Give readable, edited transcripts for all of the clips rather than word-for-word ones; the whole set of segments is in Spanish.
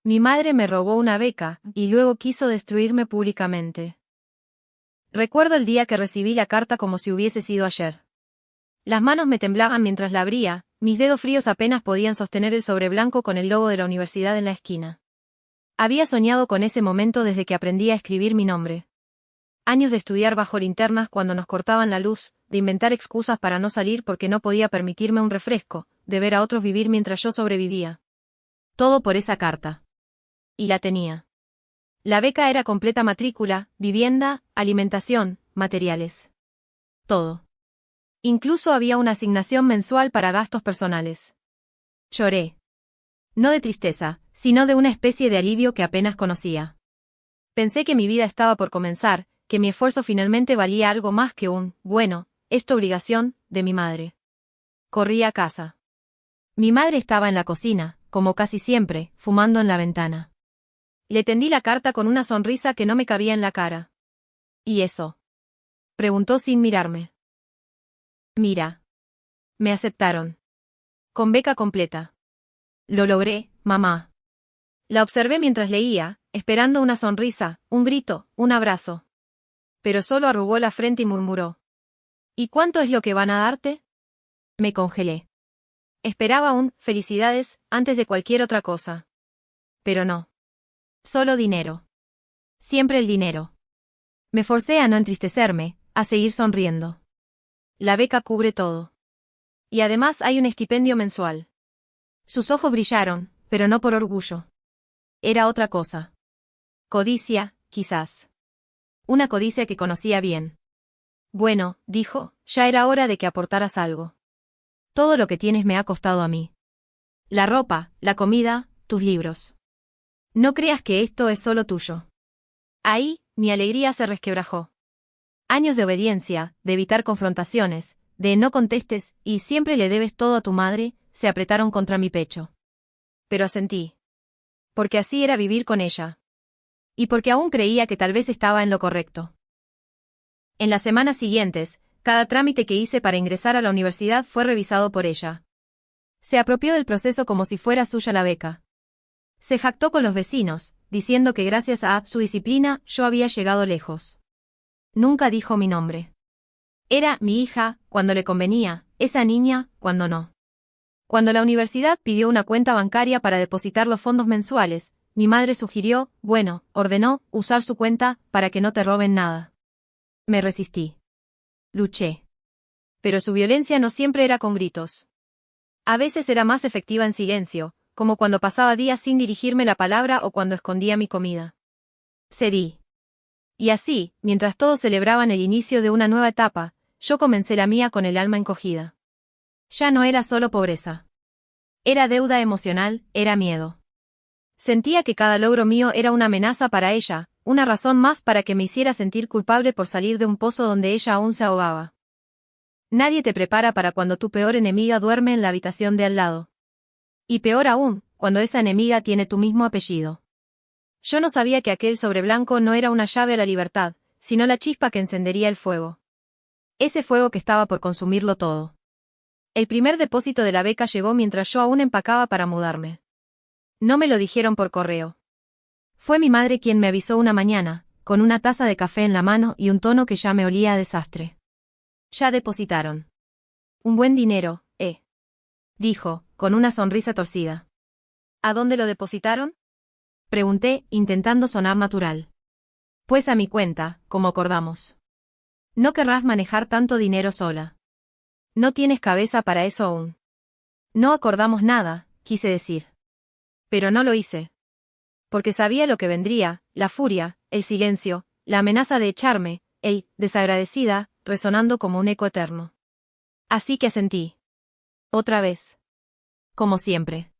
Mi madre me robó una beca, y luego quiso destruirme públicamente. Recuerdo el día que recibí la carta como si hubiese sido ayer. Las manos me temblaban mientras la abría, mis dedos fríos apenas podían sostener el sobre blanco con el logo de la universidad en la esquina. Había soñado con ese momento desde que aprendí a escribir mi nombre. Años de estudiar bajo linternas cuando nos cortaban la luz, de inventar excusas para no salir porque no podía permitirme un refresco, de ver a otros vivir mientras yo sobrevivía. Todo por esa carta. Y la tenía. La beca era completa matrícula, vivienda, alimentación, materiales. Todo. Incluso había una asignación mensual para gastos personales. Lloré. No de tristeza, sino de una especie de alivio que apenas conocía. Pensé que mi vida estaba por comenzar, que mi esfuerzo finalmente valía algo más que esta obligación, de mi madre. Corrí a casa. Mi madre estaba en la cocina, como casi siempre, fumando en la ventana. Le tendí la carta con una sonrisa que no me cabía en la cara. ¿Y eso?, preguntó sin mirarme. Mira. Me aceptaron. Con beca completa. Lo logré, mamá. La observé mientras leía, esperando una sonrisa, un grito, un abrazo. Pero solo arrugó la frente y murmuró. ¿Y cuánto es lo que van a darte? Me congelé. Esperaba felicidades, antes de cualquier otra cosa. Pero no. Solo dinero. Siempre el dinero. Me forcé a no entristecerme, a seguir sonriendo. La beca cubre todo. Y además hay un estipendio mensual. Sus ojos brillaron, pero no por orgullo. Era otra cosa. Codicia, quizás. Una codicia que conocía bien. Bueno, dijo, ya era hora de que aportaras algo. Todo lo que tienes me ha costado a mí. La ropa, la comida, tus libros. No creas que esto es solo tuyo. Ahí, mi alegría se resquebrajó. Años de obediencia, de evitar confrontaciones, de no contestes y siempre le debes todo a tu madre, se apretaron contra mi pecho. Pero asentí. Porque así era vivir con ella. Y porque aún creía que tal vez estaba en lo correcto. En las semanas siguientes, cada trámite que hice para ingresar a la universidad fue revisado por ella. Se apropió del proceso como si fuera suya la beca. Se jactó con los vecinos, diciendo que gracias a su disciplina yo había llegado lejos. Nunca dijo mi nombre. Era mi hija, cuando le convenía, esa niña, cuando no. Cuando la universidad pidió una cuenta bancaria para depositar los fondos mensuales, mi madre ordenó, usar su cuenta para que no te roben nada. Me resistí. Luché. Pero su violencia no siempre era con gritos. A veces era más efectiva en silencio, como cuando pasaba días sin dirigirme la palabra o cuando escondía mi comida. Cedí. Y así, mientras todos celebraban el inicio de una nueva etapa, yo comencé la mía con el alma encogida. Ya no era solo pobreza. Era deuda emocional, era miedo. Sentía que cada logro mío era una amenaza para ella, una razón más para que me hiciera sentir culpable por salir de un pozo donde ella aún se ahogaba. Nadie te prepara para cuando tu peor enemiga duerme en la habitación de al lado. Y peor aún, cuando esa enemiga tiene tu mismo apellido. Yo no sabía que aquel sobre blanco no era una llave a la libertad, sino la chispa que encendería el fuego. Ese fuego que estaba por consumirlo todo. El primer depósito de la beca llegó mientras yo aún empacaba para mudarme. No me lo dijeron por correo. Fue mi madre quien me avisó una mañana, con una taza de café en la mano y un tono que ya me olía a desastre. Ya depositaron. Un buen dinero, dijo, con una sonrisa torcida. ¿A dónde lo depositaron? Pregunté, intentando sonar natural. Pues a mi cuenta, como acordamos. No querrás manejar tanto dinero sola. No tienes cabeza para eso aún. No acordamos nada, quise decir. Pero no lo hice. Porque sabía lo que vendría, la furia, el silencio, la amenaza de echarme, desagradecida, resonando como un eco eterno. Así que asentí. Otra vez. Como siempre.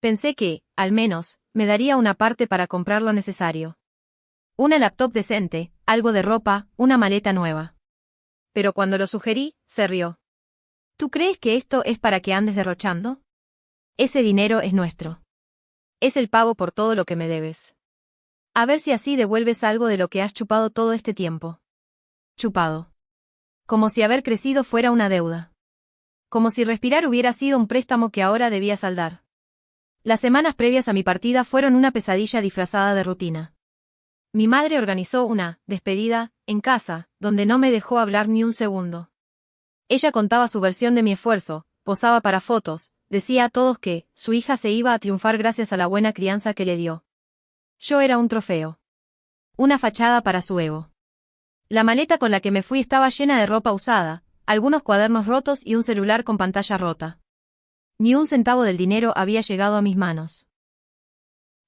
Pensé que, al menos, me daría una parte para comprar lo necesario. Una laptop decente, algo de ropa, una maleta nueva. Pero cuando lo sugerí, se rió. ¿Tú crees que esto es para que andes derrochando? Ese dinero es nuestro. Es el pago por todo lo que me debes. A ver si así devuelves algo de lo que has chupado todo este tiempo. Chupado. Como si haber crecido fuera una deuda. Como si respirar hubiera sido un préstamo que ahora debía saldar. Las semanas previas a mi partida fueron una pesadilla disfrazada de rutina. Mi madre organizó una despedida en casa, donde no me dejó hablar ni un segundo. Ella contaba su versión de mi esfuerzo, posaba para fotos, decía a todos que su hija se iba a triunfar gracias a la buena crianza que le dio. Yo era un trofeo. Una fachada para su ego. La maleta con la que me fui estaba llena de ropa usada, algunos cuadernos rotos y un celular con pantalla rota. Ni un centavo del dinero había llegado a mis manos.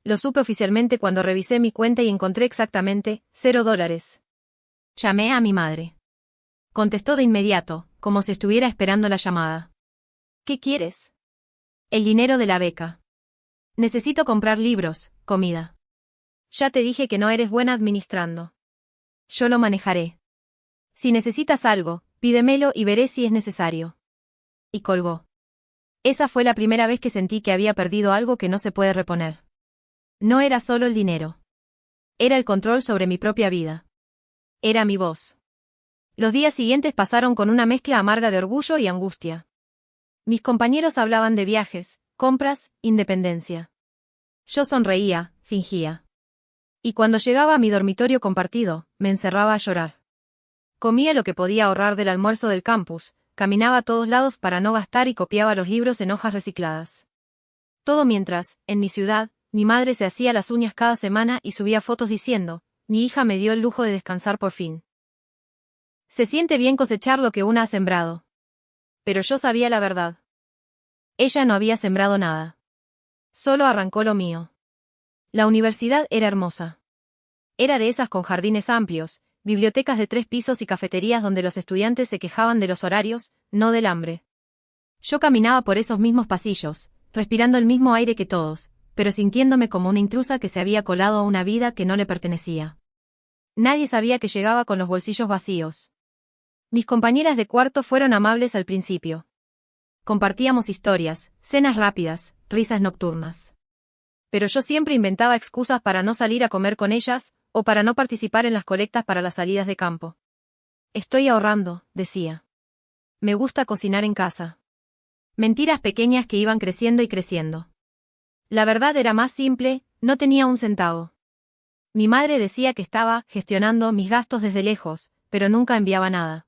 Lo supe oficialmente cuando revisé mi cuenta y encontré exactamente $0. Llamé a mi madre. Contestó de inmediato, como si estuviera esperando la llamada. ¿Qué quieres? El dinero de la beca. Necesito comprar libros, comida. Ya te dije que no eres buena administrando. Yo lo manejaré. Si necesitas algo, pídemelo y veré si es necesario. Y colgó. Esa fue la primera vez que sentí que había perdido algo que no se puede reponer. No era solo el dinero. Era el control sobre mi propia vida. Era mi voz. Los días siguientes pasaron con una mezcla amarga de orgullo y angustia. Mis compañeros hablaban de viajes, compras, independencia. Yo sonreía, fingía. Y cuando llegaba a mi dormitorio compartido, me encerraba a llorar. Comía lo que podía ahorrar del almuerzo del campus, caminaba a todos lados para no gastar y copiaba los libros en hojas recicladas. Todo mientras, en mi ciudad, mi madre se hacía las uñas cada semana y subía fotos diciendo, mi hija me dio el lujo de descansar por fin. Se siente bien cosechar lo que una ha sembrado. Pero yo sabía la verdad. Ella no había sembrado nada. Solo arrancó lo mío. La universidad era hermosa. Era de esas con jardines amplios, bibliotecas de 3 pisos y cafeterías donde los estudiantes se quejaban de los horarios, no del hambre. Yo caminaba por esos mismos pasillos, respirando el mismo aire que todos, pero sintiéndome como una intrusa que se había colado a una vida que no le pertenecía. Nadie sabía que llegaba con los bolsillos vacíos. Mis compañeras de cuarto fueron amables al principio. Compartíamos historias, cenas rápidas, risas nocturnas. Pero yo siempre inventaba excusas para no salir a comer con ellas, o para no participar en las colectas para las salidas de campo. Estoy ahorrando, decía. Me gusta cocinar en casa. Mentiras pequeñas que iban creciendo y creciendo. La verdad era más simple, no tenía un centavo. Mi madre decía que estaba gestionando mis gastos desde lejos, pero nunca enviaba nada.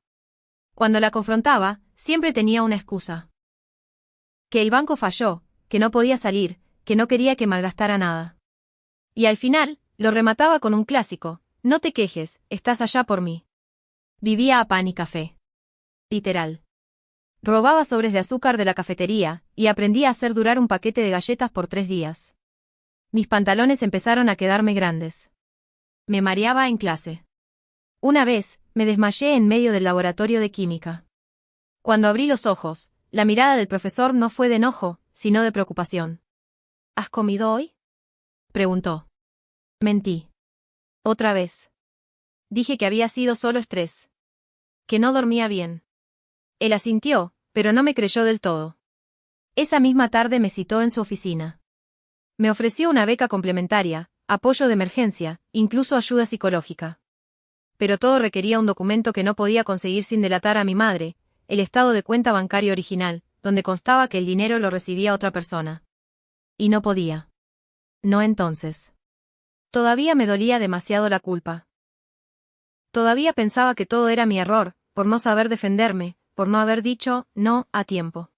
Cuando la confrontaba, siempre tenía una excusa. Que el banco falló, que no podía salir, que no quería que malgastara nada. Y al final, lo remataba con un clásico, no te quejes, estás allá por mí. Vivía a pan y café. Literal. Robaba sobres de azúcar de la cafetería, y aprendí a hacer durar un paquete de galletas por 3 días. Mis pantalones empezaron a quedarme grandes. Me mareaba en clase. Una vez, me desmayé en medio del laboratorio de química. Cuando abrí los ojos, la mirada del profesor no fue de enojo, sino de preocupación. ¿Has comido hoy?, preguntó. Mentí. Otra vez. Dije que había sido solo estrés. Que no dormía bien. Él asintió, pero no me creyó del todo. Esa misma tarde me citó en su oficina. Me ofreció una beca complementaria, apoyo de emergencia, incluso ayuda psicológica. Pero todo requería un documento que no podía conseguir sin delatar a mi madre, el estado de cuenta bancario original, donde constaba que el dinero lo recibía otra persona. Y no podía. No entonces. Todavía me dolía demasiado la culpa. Todavía pensaba que todo era mi error, por no saber defenderme, por no haber dicho no a tiempo.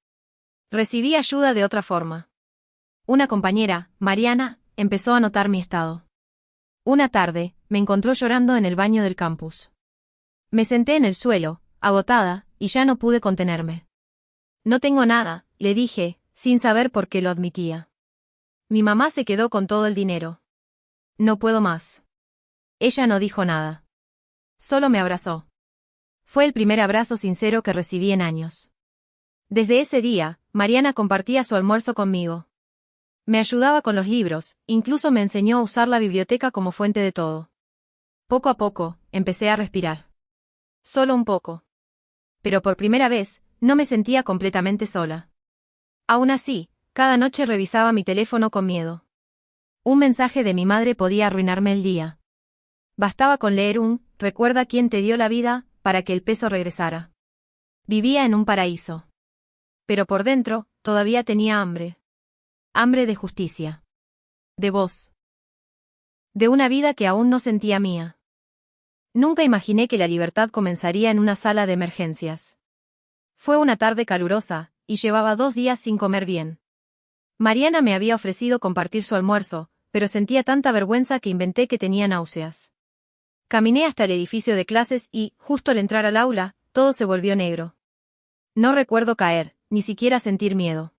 Recibí ayuda de otra forma. Una compañera, Mariana, empezó a notar mi estado. Una tarde, me encontró llorando en el baño del campus. Me senté en el suelo, agotada, y ya no pude contenerme. No tengo nada, le dije, sin saber por qué lo admitía. Mi mamá se quedó con todo el dinero. No puedo más. Ella no dijo nada. Solo me abrazó. Fue el primer abrazo sincero que recibí en años. Desde ese día, Mariana compartía su almuerzo conmigo. Me ayudaba con los libros, incluso me enseñó a usar la biblioteca como fuente de todo. Poco a poco, empecé a respirar. Solo un poco. Pero por primera vez, no me sentía completamente sola. Aún así, cada noche revisaba mi teléfono con miedo. Un mensaje de mi madre podía arruinarme el día. Bastaba con leer recuerda quién te dio la vida, para que el peso regresara. Vivía en un paraíso. Pero por dentro, todavía tenía hambre. Hambre de justicia. De vos. De una vida que aún no sentía mía. Nunca imaginé que la libertad comenzaría en una sala de emergencias. Fue una tarde calurosa, y llevaba 2 días sin comer bien. Mariana me había ofrecido compartir su almuerzo, pero sentía tanta vergüenza que inventé que tenía náuseas. Caminé hasta el edificio de clases y, justo al entrar al aula, todo se volvió negro. No recuerdo caer, ni siquiera sentir miedo.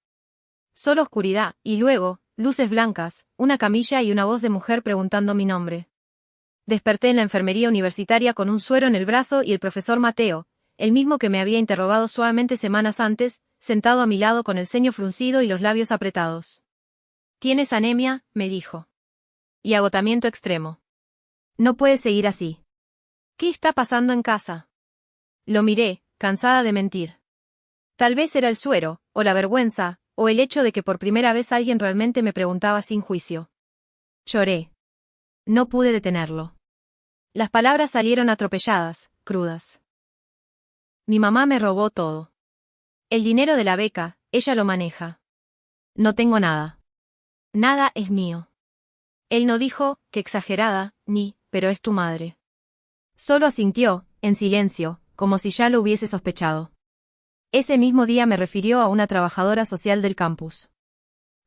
Solo oscuridad, y luego, luces blancas, una camilla y una voz de mujer preguntando mi nombre. Desperté en la enfermería universitaria con un suero en el brazo y el profesor Mateo, el mismo que me había interrogado suavemente semanas antes, sentado a mi lado con el ceño fruncido y los labios apretados. «Tienes anemia», me dijo. «Y agotamiento extremo. No puedes seguir así. ¿Qué está pasando en casa?» Lo miré, cansada de mentir. Tal vez era el suero, o la vergüenza, o el hecho de que por primera vez alguien realmente me preguntaba sin juicio. Lloré. No pude detenerlo. Las palabras salieron atropelladas, crudas. Mi mamá me robó todo. El dinero de la beca, ella lo maneja. No tengo nada. Nada es mío. Él no dijo, que exagerada, pero es tu madre. Solo asintió, en silencio, como si ya lo hubiese sospechado. Ese mismo día me refirió a una trabajadora social del campus.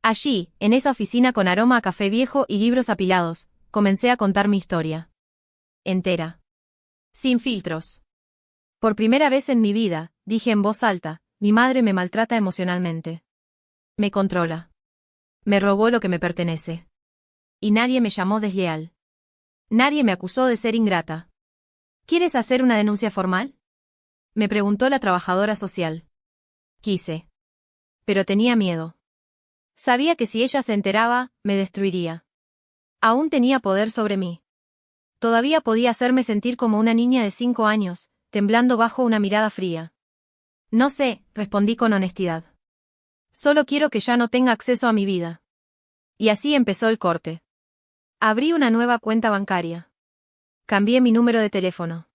Allí, en esa oficina con aroma a café viejo y libros apilados, comencé a contar mi historia. Entera. Sin filtros. Por primera vez en mi vida, dije en voz alta, mi madre me maltrata emocionalmente. Me controla. Me robó lo que me pertenece. Y nadie me llamó desleal. Nadie me acusó de ser ingrata. ¿Quieres hacer una denuncia formal?, me preguntó la trabajadora social. Quise. Pero tenía miedo. Sabía que si ella se enteraba, me destruiría. Aún tenía poder sobre mí. Todavía podía hacerme sentir como una niña de 5 años, temblando bajo una mirada fría. No sé, respondí con honestidad. Solo quiero que ya no tenga acceso a mi vida. Y así empezó el corte. Abrí una nueva cuenta bancaria. Cambié mi número de teléfono.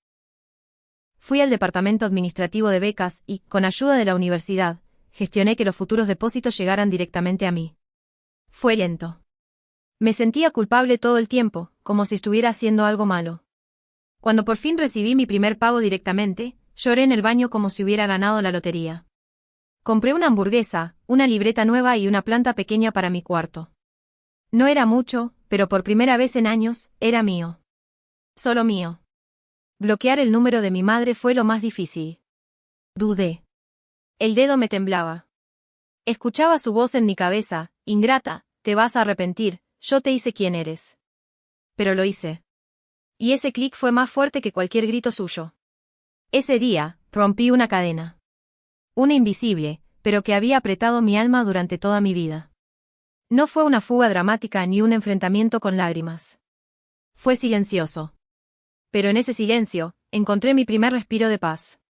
Fui al departamento administrativo de becas y, con ayuda de la universidad, gestioné que los futuros depósitos llegaran directamente a mí. Fue lento. Me sentía culpable todo el tiempo, como si estuviera haciendo algo malo. Cuando por fin recibí mi primer pago directamente, lloré en el baño como si hubiera ganado la lotería. Compré una hamburguesa, una libreta nueva y una planta pequeña para mi cuarto. No era mucho, pero por primera vez en años, era mío. Solo mío. Bloquear el número de mi madre fue lo más difícil. Dudé. El dedo me temblaba. Escuchaba su voz en mi cabeza, ingrata, te vas a arrepentir, yo te hice quien eres. Pero lo hice. Y ese clic fue más fuerte que cualquier grito suyo. Ese día, rompí una cadena. Una invisible, pero que había apretado mi alma durante toda mi vida. No fue una fuga dramática ni un enfrentamiento con lágrimas. Fue silencioso. Pero en ese silencio, encontré mi primer respiro de paz.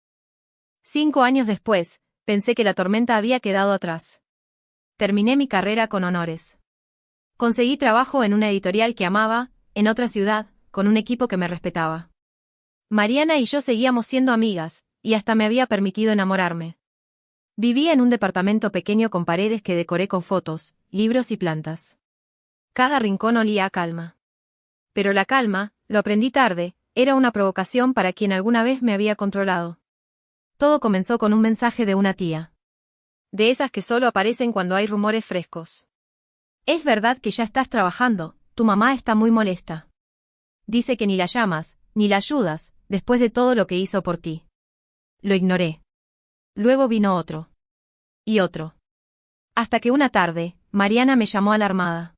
5 años después, pensé que la tormenta había quedado atrás. Terminé mi carrera con honores. Conseguí trabajo en una editorial que amaba, en otra ciudad, con un equipo que me respetaba. Mariana y yo seguíamos siendo amigas, y hasta me había permitido enamorarme. Vivía en un departamento pequeño con paredes que decoré con fotos, libros y plantas. Cada rincón olía a calma. Pero la calma, lo aprendí tarde, era una provocación para quien alguna vez me había controlado. Todo comenzó con un mensaje de una tía. De esas que solo aparecen cuando hay rumores frescos. Es verdad que ya estás trabajando, tu mamá está muy molesta. Dice que ni la llamas, ni la ayudas, después de todo lo que hizo por ti. Lo ignoré. Luego vino otro. Y otro. Hasta que una tarde, Mariana me llamó alarmada.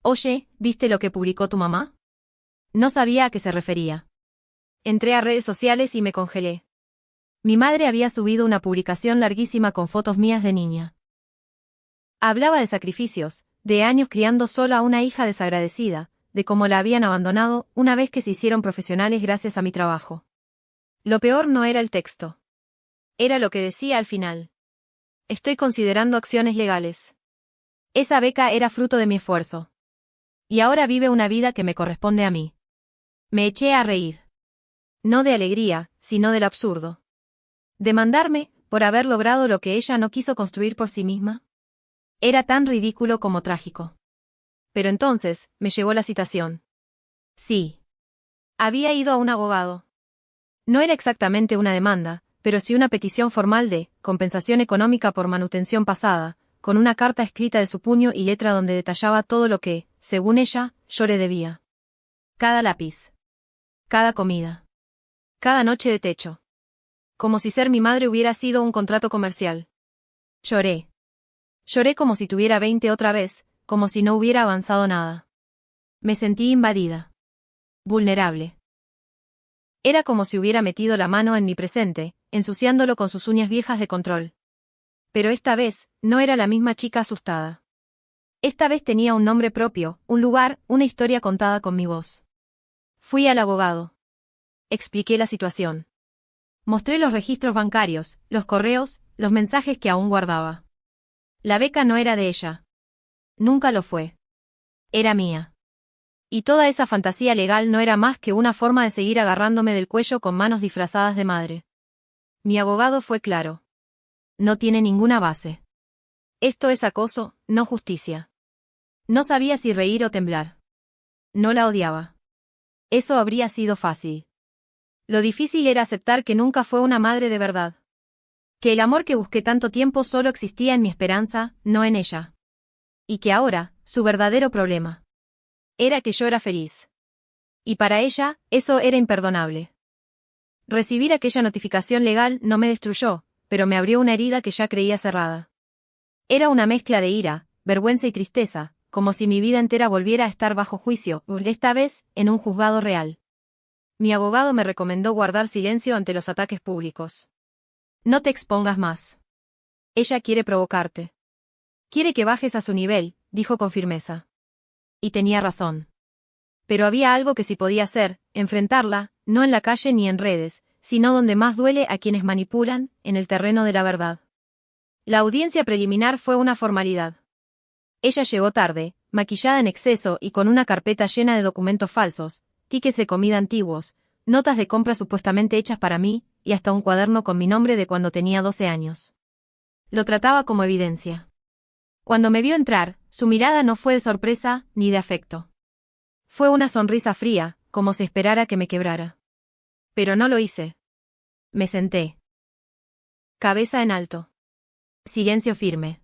Oye, ¿viste lo que publicó tu mamá? No sabía a qué se refería. Entré a redes sociales y me congelé. Mi madre había subido una publicación larguísima con fotos mías de niña. Hablaba de sacrificios, de años criando sola a una hija desagradecida, de cómo la habían abandonado una vez que se hicieron profesionales gracias a mi trabajo. Lo peor no era el texto. Era lo que decía al final. Estoy considerando acciones legales. Esa beca era fruto de mi esfuerzo. Y ahora vive una vida que me corresponde a mí. Me eché a reír. No de alegría, sino del absurdo. ¿Demandarme, por haber logrado lo que ella no quiso construir por sí misma? Era tan ridículo como trágico. Pero entonces, me llegó la citación. Sí. Había ido a un abogado. No era exactamente una demanda, pero sí una petición formal de compensación económica por manutención pasada, con una carta escrita de su puño y letra donde detallaba todo lo que, según ella, yo le debía. Cada lápiz. Cada comida. Cada noche de techo. Como si ser mi madre hubiera sido un contrato comercial. Lloré. Lloré como si tuviera 20 otra vez, como si no hubiera avanzado nada. Me sentí invadida. Vulnerable. Era como si hubiera metido la mano en mi presente, ensuciándolo con sus uñas viejas de control. Pero esta vez, no era la misma chica asustada. Esta vez tenía un nombre propio, un lugar, una historia contada con mi voz. Fui al abogado. Expliqué la situación. Mostré los registros bancarios, los correos, los mensajes que aún guardaba. La beca no era de ella. Nunca lo fue. Era mía. Y toda esa fantasía legal no era más que una forma de seguir agarrándome del cuello con manos disfrazadas de madre. Mi abogado fue claro. No tiene ninguna base. Esto es acoso, no justicia. No sabía si reír o temblar. No la odiaba. Eso habría sido fácil. Lo difícil era aceptar que nunca fue una madre de verdad. Que el amor que busqué tanto tiempo solo existía en mi esperanza, no en ella. Y que ahora, su verdadero problema era que yo era feliz. Y para ella, eso era imperdonable. Recibir aquella notificación legal no me destruyó, pero me abrió una herida que ya creía cerrada. Era una mezcla de ira, vergüenza y tristeza, como si mi vida entera volviera a estar bajo juicio, esta vez, en un juzgado real. Mi abogado me recomendó guardar silencio ante los ataques públicos. No te expongas más. Ella quiere provocarte. Quiere que bajes a su nivel, dijo con firmeza. Y tenía razón. Pero había algo que sí podía hacer, enfrentarla, no en la calle ni en redes, sino donde más duele a quienes manipulan, en el terreno de la verdad. La audiencia preliminar fue una formalidad. Ella llegó tarde, maquillada en exceso y con una carpeta llena de documentos falsos, tickets de comida antiguos, notas de compra supuestamente hechas para mí, y hasta un cuaderno con mi nombre de cuando tenía 12 años. Lo trataba como evidencia. Cuando me vio entrar, su mirada no fue de sorpresa, ni de afecto. Fue una sonrisa fría, como si esperara que me quebrara. Pero no lo hice. Me senté. Cabeza en alto. Silencio firme.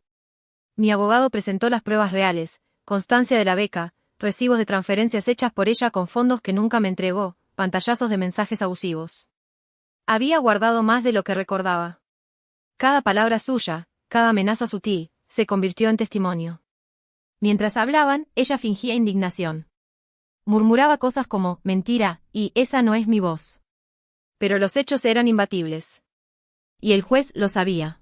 Mi abogado presentó las pruebas reales, constancia de la beca, recibos de transferencias hechas por ella con fondos que nunca me entregó, pantallazos de mensajes abusivos. Había guardado más de lo que recordaba. Cada palabra suya, cada amenaza sutil, se convirtió en testimonio. Mientras hablaban, ella fingía indignación. Murmuraba cosas como, mentira, y esa no es mi voz. Pero los hechos eran imbatibles. Y el juez lo sabía.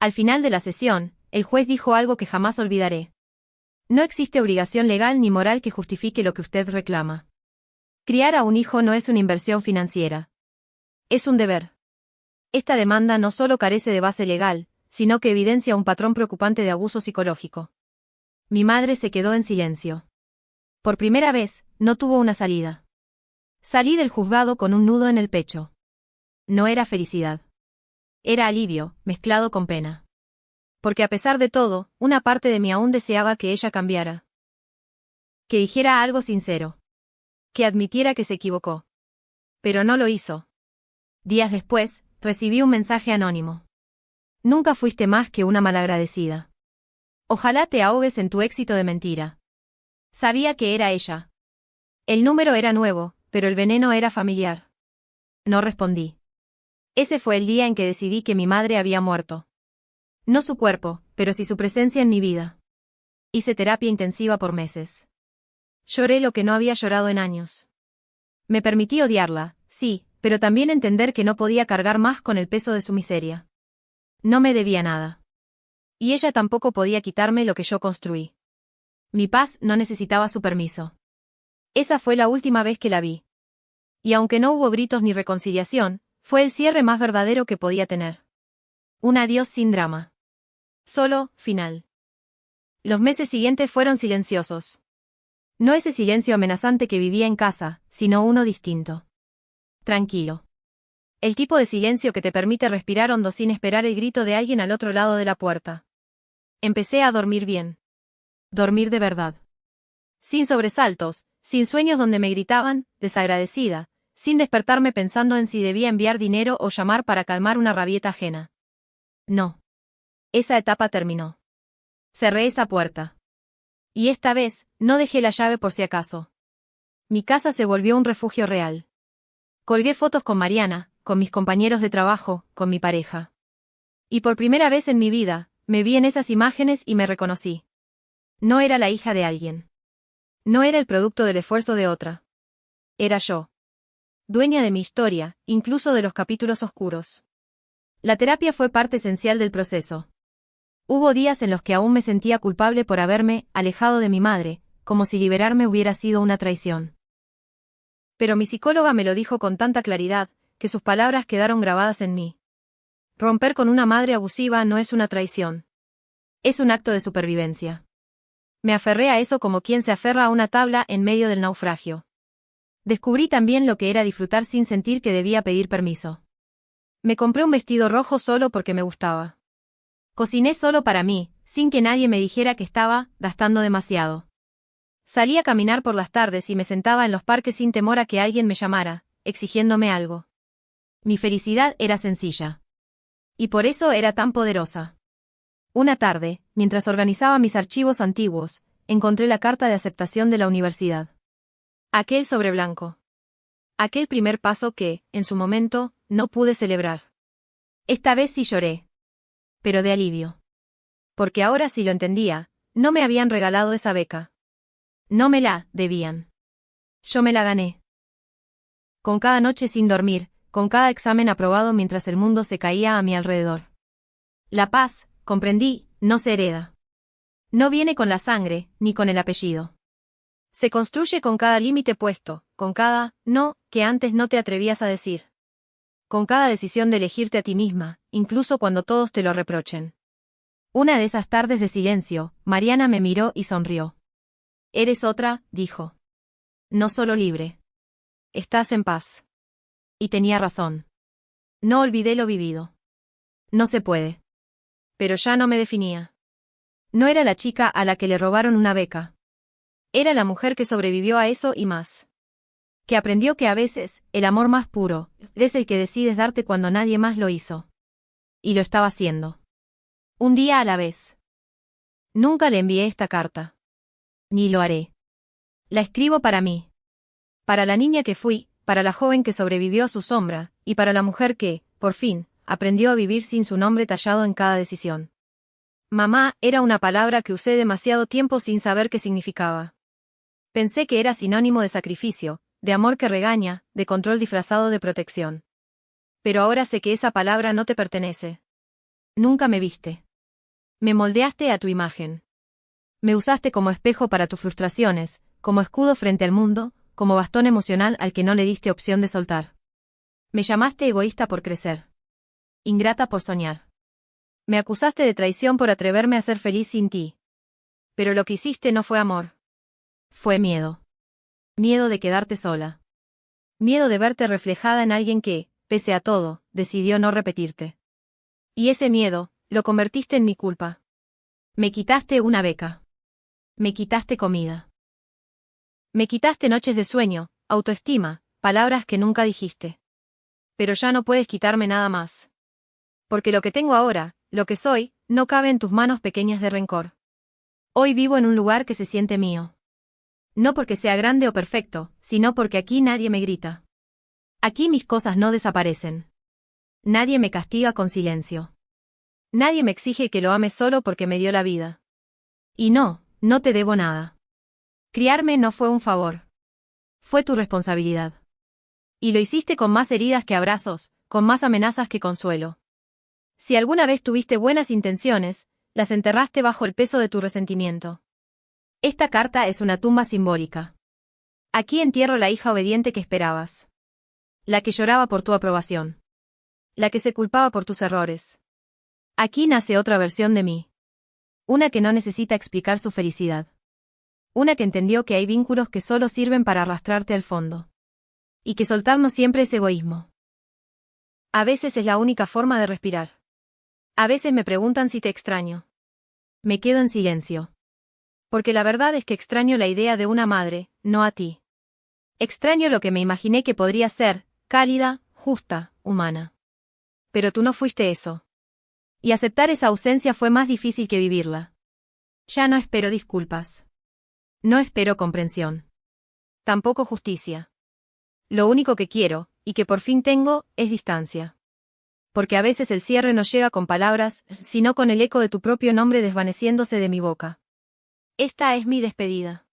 Al final de la sesión, el juez dijo algo que jamás olvidaré. No existe obligación legal ni moral que justifique lo que usted reclama. Criar a un hijo no es una inversión financiera. Es un deber. Esta demanda no solo carece de base legal, sino que evidencia un patrón preocupante de abuso psicológico. Mi madre se quedó en silencio. Por primera vez, no tuvo una salida. Salí del juzgado con un nudo en el pecho. No era felicidad. Era alivio, mezclado con pena. Porque a pesar de todo, una parte de mí aún deseaba que ella cambiara. Que dijera algo sincero. Que admitiera que se equivocó. Pero no lo hizo. Días después, recibí un mensaje anónimo. Nunca fuiste más que una malagradecida. Ojalá te ahogues en tu éxito de mentira. Sabía que era ella. El número era nuevo, pero el veneno era familiar. No respondí. Ese fue el día en que decidí que mi madre había muerto. No su cuerpo, pero sí su presencia en mi vida. Hice terapia intensiva por meses. Lloré lo que no había llorado en años. Me permití odiarla, sí, pero también entender que no podía cargar más con el peso de su miseria. No me debía nada. Y ella tampoco podía quitarme lo que yo construí. Mi paz no necesitaba su permiso. Esa fue la última vez que la vi. Y aunque no hubo gritos ni reconciliación, fue el cierre más verdadero que podía tener. Un adiós sin drama. Solo, final. Los meses siguientes fueron silenciosos. No ese silencio amenazante que vivía en casa, sino uno distinto. Tranquilo. El tipo de silencio que te permite respirar hondo sin esperar el grito de alguien al otro lado de la puerta. Empecé a dormir bien. Dormir de verdad. Sin sobresaltos, sin sueños donde me gritaban, desagradecida, sin despertarme pensando en si debía enviar dinero o llamar para calmar una rabieta ajena. No. Esa etapa terminó. Cerré esa puerta. Y esta vez, no dejé la llave por si acaso. Mi casa se volvió un refugio real. Colgué fotos con Mariana, con mis compañeros de trabajo, con mi pareja. Y por primera vez en mi vida, me vi en esas imágenes y me reconocí. No era la hija de alguien. No era el producto del esfuerzo de otra. Era yo. Dueña de mi historia, incluso de los capítulos oscuros. La terapia fue parte esencial del proceso. Hubo días en los que aún me sentía culpable por haberme alejado de mi madre, como si liberarme hubiera sido una traición. Pero mi psicóloga me lo dijo con tanta claridad, que sus palabras quedaron grabadas en mí. Romper con una madre abusiva no es una traición. Es un acto de supervivencia. Me aferré a eso como quien se aferra a una tabla en medio del naufragio. Descubrí también lo que era disfrutar sin sentir que debía pedir permiso. Me compré un vestido rojo solo porque me gustaba. Cociné solo para mí, sin que nadie me dijera que estaba gastando demasiado. Salí a caminar por las tardes y me sentaba en los parques sin temor a que alguien me llamara, exigiéndome algo. Mi felicidad era sencilla. Y por eso era tan poderosa. Una tarde, mientras organizaba mis archivos antiguos, encontré la carta de aceptación de la universidad. Aquel sobre blanco. Aquel primer paso que, en su momento, no pude celebrar. Esta vez sí lloré. Pero de alivio. Porque ahora sí lo entendía, no me habían regalado esa beca. No me la debían. Yo me la gané. Con cada noche sin dormir, con cada examen aprobado mientras el mundo se caía a mi alrededor. La paz, comprendí, no se hereda. No viene con la sangre, ni con el apellido. Se construye con cada límite puesto, con cada no que antes no te atrevías a decir. Con cada decisión de elegirte a ti misma, incluso cuando todos te lo reprochen. Una de esas tardes de silencio, Mariana me miró y sonrió. Eres otra, dijo. No solo libre. Estás en paz. Y tenía razón. No olvidé lo vivido. No se puede. Pero ya no me definía. No era la chica a la que le robaron una beca. Era la mujer que sobrevivió a eso y más. Que aprendió que a veces, el amor más puro, es el que decides darte cuando nadie más lo hizo. Y lo estaba haciendo. Un día a la vez. Nunca le envié esta carta. Ni lo haré. La escribo para mí. Para la niña que fui, para la joven que sobrevivió a su sombra, y para la mujer que, por fin, aprendió a vivir sin su nombre tallado en cada decisión. Mamá era una palabra que usé demasiado tiempo sin saber qué significaba. Pensé que era sinónimo de sacrificio, de amor que regaña, de control disfrazado de protección. Pero ahora sé que esa palabra no te pertenece. Nunca me viste. Me moldeaste a tu imagen. Me usaste como espejo para tus frustraciones, como escudo frente al mundo, como bastón emocional al que no le diste opción de soltar. Me llamaste egoísta por crecer. Ingrata por soñar. Me acusaste de traición por atreverme a ser feliz sin ti. Pero lo que hiciste no fue amor. Fue miedo. Miedo de quedarte sola. Miedo de verte reflejada en alguien que, pese a todo, decidió no repetirte. Y ese miedo, lo convertiste en mi culpa. Me quitaste una beca. Me quitaste comida. Me quitaste noches de sueño, autoestima, palabras que nunca dijiste. Pero ya no puedes quitarme nada más. Porque lo que tengo ahora, lo que soy, no cabe en tus manos pequeñas de rencor. Hoy vivo en un lugar que se siente mío. No porque sea grande o perfecto, sino porque aquí nadie me grita. Aquí mis cosas no desaparecen. Nadie me castiga con silencio. Nadie me exige que lo ame solo porque me dio la vida. Y no, no te debo nada. Criarme no fue un favor. Fue tu responsabilidad. Y lo hiciste con más heridas que abrazos, con más amenazas que consuelo. Si alguna vez tuviste buenas intenciones, las enterraste bajo el peso de tu resentimiento. Esta carta es una tumba simbólica. Aquí entierro la hija obediente que esperabas. La que lloraba por tu aprobación. La que se culpaba por tus errores. Aquí nace otra versión de mí. Una que no necesita explicar su felicidad. Una que entendió que hay vínculos que solo sirven para arrastrarte al fondo. Y que soltar no siempre es egoísmo. A veces es la única forma de respirar. A veces me preguntan si te extraño. Me quedo en silencio. Porque la verdad es que extraño la idea de una madre, no a ti. Extraño lo que me imaginé que podría ser, cálida, justa, humana. Pero tú no fuiste eso. Y aceptar esa ausencia fue más difícil que vivirla. Ya no espero disculpas. No espero comprensión. Tampoco justicia. Lo único que quiero, y que por fin tengo, es distancia. Porque a veces el cierre no llega con palabras, sino con el eco de tu propio nombre desvaneciéndose de mi boca. Esta es mi despedida.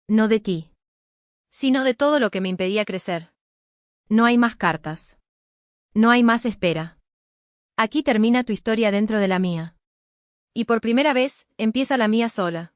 No de ti. Sino de todo lo que me impedía crecer. No hay más cartas. No hay más espera. Aquí termina tu historia dentro de la mía. Y por primera vez, empieza la mía sola.